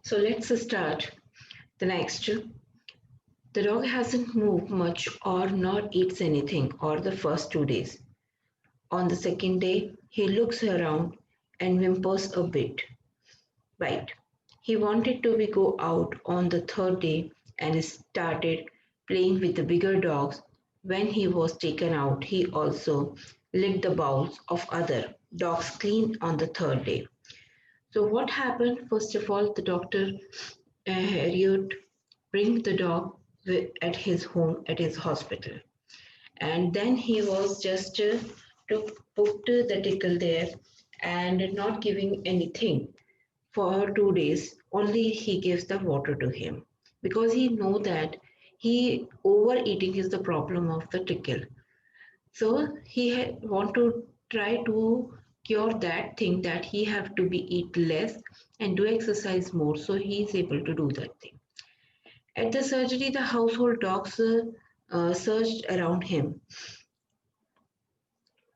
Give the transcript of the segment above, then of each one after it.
So let's start. The next, the dog hasn't moved much or not eats anything or the first 2 days. On the second day, he looks around and whimpers a bit. Right. He wanted to be go out on the third day and started playing with the bigger dogs. When he was taken out, he also licked the bowls of other dogs clean on the third day. So what happened? First of all, the doctor Harriet bring the dog at his home at his hospital, and then he was just to put the tickle there and not giving anything for 2 days. Only he gives the water to him because he know that he overeating is the problem of the tickle. So he want to try to cure that thing, that he have to be eat less and do exercise more, so he is able to do that thing. At the surgery, the household dogs searched around him.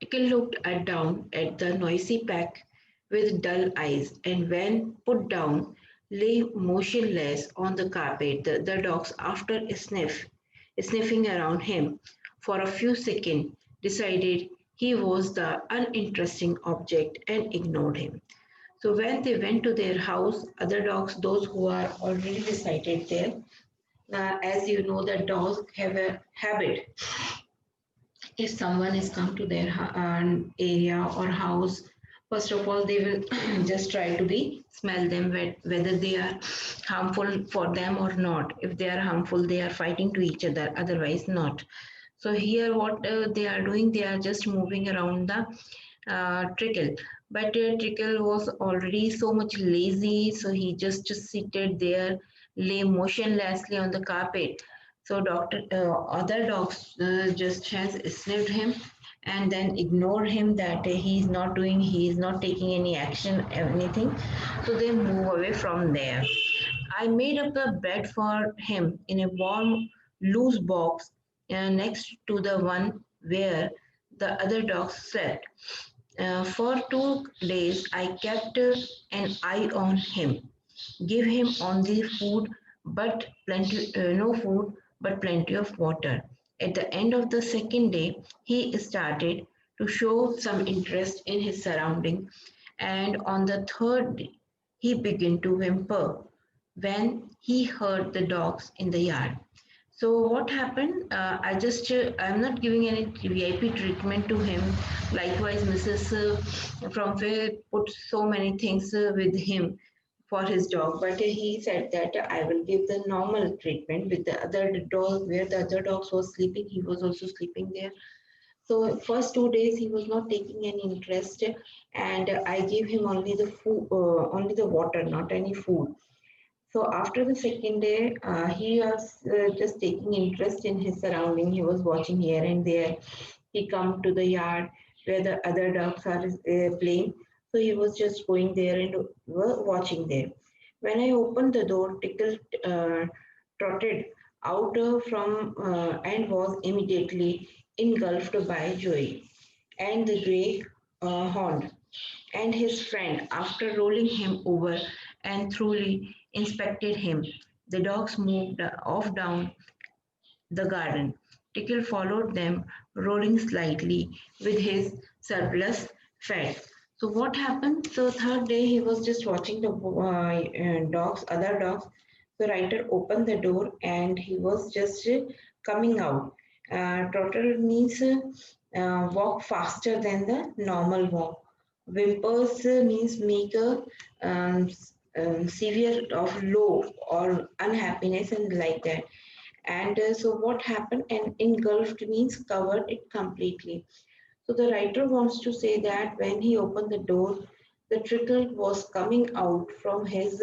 Tickle looked down at the noisy pack with dull eyes, and when put down, lay motionless on the carpet. The dogs, after a sniffing around him for a few seconds, decided he was the uninteresting object and ignored him. So when they went to their house, other dogs, those who are already resided there, as you know, that dogs have a habit. If someone is come to their area or house, first of all they will just try to be smell them, whether they are harmful for them or not. If they are harmful, they are fighting to each other, otherwise not. So here what they are doing, they are just moving around the trickle. But trickle was already so much lazy, so he just seated there, lay motionlessly on the carpet. So other dogs just has sniffed him and then ignore him, that he is not doing, he is not taking any action, anything. So they move away from there. I made up a bed for him in a warm, loose box next to the one where the other dogs slept. For 2 days, I kept an eye on him, give him only food, but no food, but plenty of water. At the end of the second day, he started to show some interest in his surrounding, and on the third day, he began to whimper when he heard the dogs in the yard. So what happened? I'm not giving any VIP treatment to him. Likewise, Mrs. From where put so many things with him for his dog, but he said that I will give the normal treatment with the other dog, where the other dogs was sleeping. He was also sleeping there. So first 2 days he was not taking any interest, and I gave him only the food, only the water, not any food. So after the second day, he was just taking interest in his surrounding. He was watching here and there. He come to the yard where the other dogs are playing. So he was just going there and watching there. When I opened the door, Tickle trotted out from and was immediately engulfed by Joey and the grey hound and his friend. After rolling him over and thoroughly inspected him, the dogs moved off down the garden. Tickle followed them, rolling slightly with his surplus fat. So what happened? So third day he was just watching the dogs, other dogs. The writer opened the door and he was just coming out. Trotter means walk faster than the normal walk. Whimpers means make a severe of low or unhappiness and like that. And so what happened? And engulfed means covered it completely. So the writer wants to say that when he opened the door, the trickle was coming out from his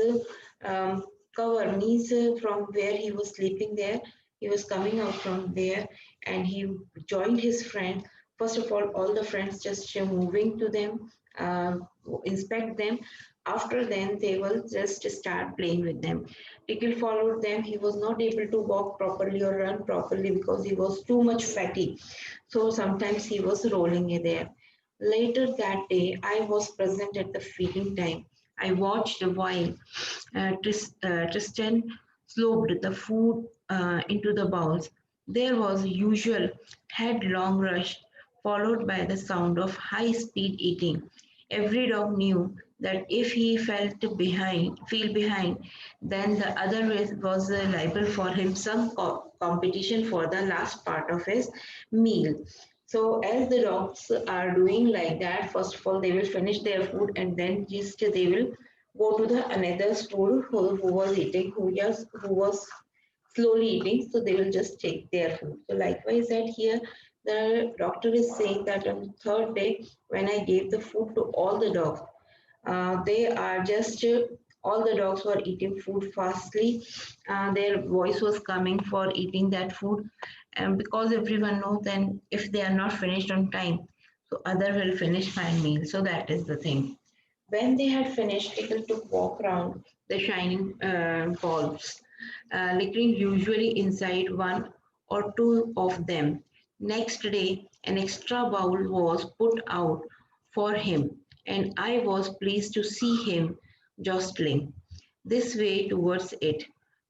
cover, means from where he was sleeping there. He was coming out from there and he joined his friend. First of all the friends just moving to them, uh, inspect them. After then, they will just start playing with them. Tickle followed them. He was not able to walk properly or run properly because he was too much fatty. So sometimes he was rolling there. Later that day, I was present at the feeding time. I watched while Tristan sloped the food into the bowls. There was a usual headlong rush, followed by the sound of high-speed eating. Every dog knew that if he fell behind, then the other was liable for him some competition for the last part of his meal. So as the dogs are doing like that, first of all they will finish their food and then just they will go to the another stool who was eating, who was slowly eating, so they will just take their food. So likewise that here the doctor is saying that on the third day when I gave the food to all the dogs, they are just all the dogs were eating food fastly. Their voice was coming for eating that food, and because everyone knows then if they are not finished on time, so other will finish my meal. So that is the thing. When they had finished, Tickle took walk around the shining balls, licking usually inside one or two of them. Next day, an extra bowl was put out for him, and I was pleased to see him jostling this way towards it.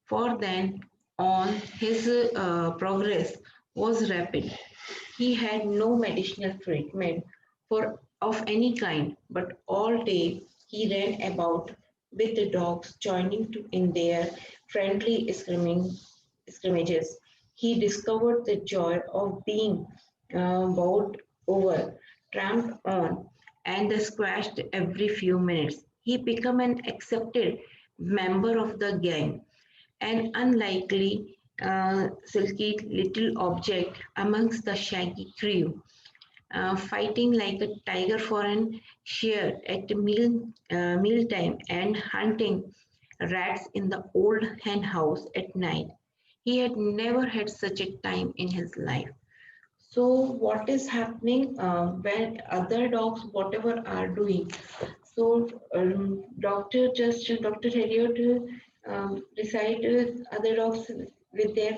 For then on, his progress was rapid. He had no medicinal treatment for of any kind, but all day he ran about with the dogs, joining in their friendly scrimmages. He discovered the joy of being bowed over, tramped on, and squashed every few minutes. He became an accepted member of the gang, an unlikely, silky little object amongst the shaggy crew, fighting like a tiger for an share at mealtime and hunting rats in the old hen house at night. He had never had such a time in his life. So, what is happening when other dogs, whatever, are doing? So, Dr. Harriot decided other dogs with their,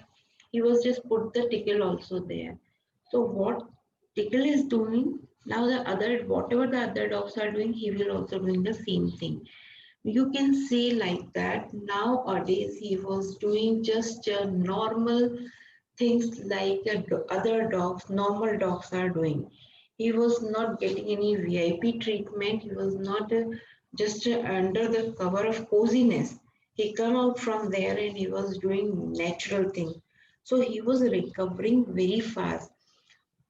he was just put the tickle also there. So, what tickle is doing now, the other, whatever the other dogs are doing, he will also doing the same thing. You can say like that. Nowadays, he was doing just normal things like other dogs, normal dogs are doing. He was not getting any VIP treatment. He was not just under the cover of coziness. He come out from there and he was doing natural thing. So he was recovering very fast.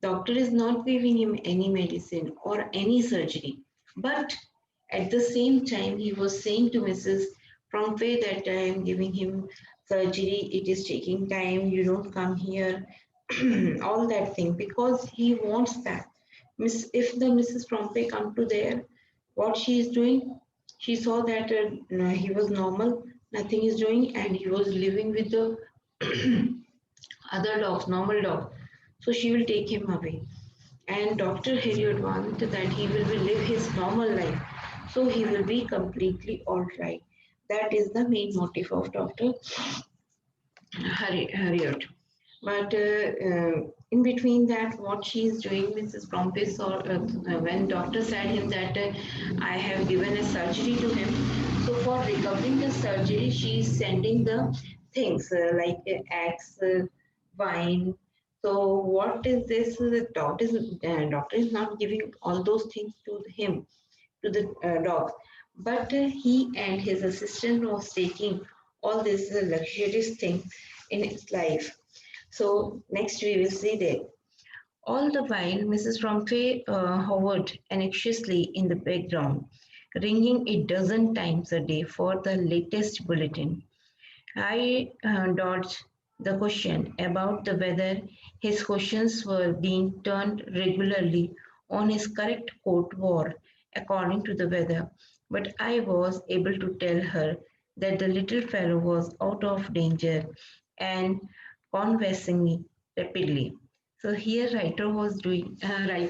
Doctor is not giving him any medicine or any surgery. But at the same time, he was saying to Mrs. Prompe that I am giving him surgery, it is taking time, you don't come here, all that thing, because he wants that. If the Mrs. Prompe come to there, what she is doing, she saw that he was normal, nothing is doing, and he was living with the other dogs, normal dogs. So she will take him away. And Dr. Heriot wants that he will live his normal life. So he will be completely all right. That is the main motive of Dr. Heriot. But in between that, what she is doing, Mrs. Prompis, or when doctor said him that I have given a surgery to him, so for recovering the surgery, she is sending the things like eggs, wine. So what is this? The doctor is not giving all those things to him, to the dog, but he and his assistant was taking all this luxurious thing in his life. So next we will see that. All the while, Mrs. Romfay hovered anxiously in the background, ringing a dozen times a day for the latest bulletin. I dodged the question about the whether his questions were being turned regularly on his correct coat war according to the weather, but I was able to tell her that the little fellow was out of danger and convalescing rapidly. So here writer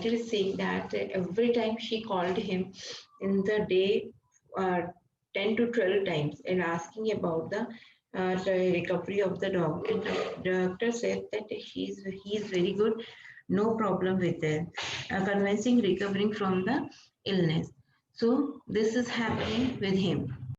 is saying that every time she called him in the day, uh, 10 to 12 times and asking about the recovery of the dog. And the doctor said that he is very good, no problem with that, convincing recovering from the illness. So this is happening with him.